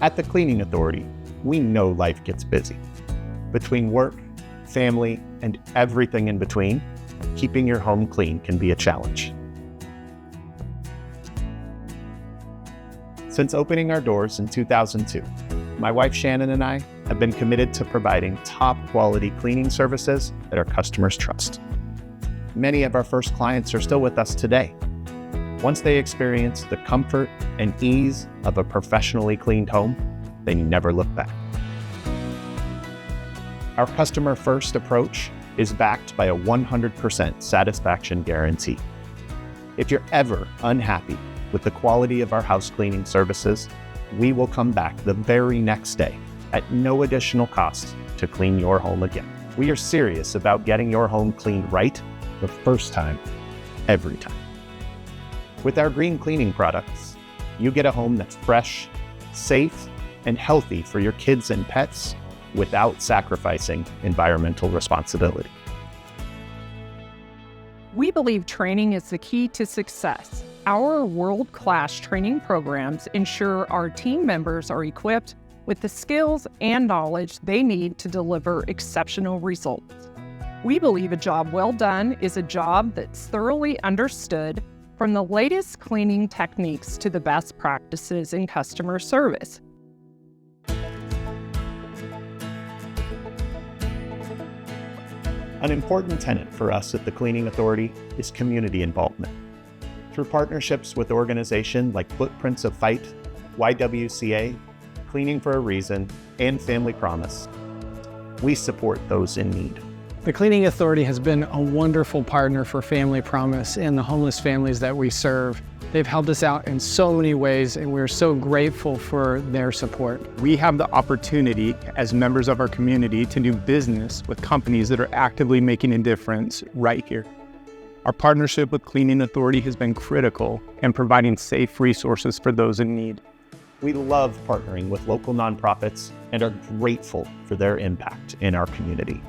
At the Cleaning Authority, we know life gets busy. Between work, family, and everything in between, keeping your home clean can be a challenge. Since opening our doors in 2002, my wife Shannon and I have been committed to providing top quality cleaning services that our customers trust. Many of our first clients are still with us today. Once they experience the comfort and ease of a professionally cleaned home, they never look back. Our customer-first approach is backed by a 100% satisfaction guarantee. If you're ever unhappy with the quality of our house cleaning services, we will come back the very next day at no additional cost to clean your home again. We are serious about getting your home cleaned right the first time, every time. With our green cleaning products, you get a home that's fresh, safe, and healthy for your kids and pets without sacrificing environmental responsibility. We believe training is the key to success. Our world-class training programs ensure our team members are equipped with the skills and knowledge they need to deliver exceptional results. We believe a job well done is a job that's thoroughly understood, from the latest cleaning techniques to the best practices in customer service. An important tenet for us at the Cleaning Authority is community involvement. Through partnerships with organizations like Footprints of Fight, YWCA, Cleaning for a Reason, and Family Promise, we support those in need. The Cleaning Authority has been a wonderful partner for Family Promise and the homeless families that we serve. They've helped us out in so many ways, and we're so grateful for their support. We have the opportunity as members of our community to do business with companies that are actively making a difference right here. Our partnership with Cleaning Authority has been critical in providing safe resources for those in need. We love partnering with local nonprofits and are grateful for their impact in our community.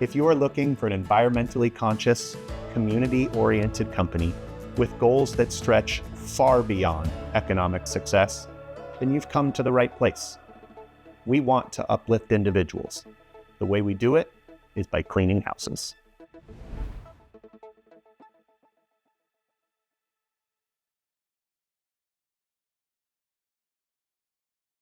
If you are looking for an environmentally conscious, community-oriented company with goals that stretch far beyond economic success, then you've come to the right place. We want to uplift individuals. The way we do it is by cleaning houses.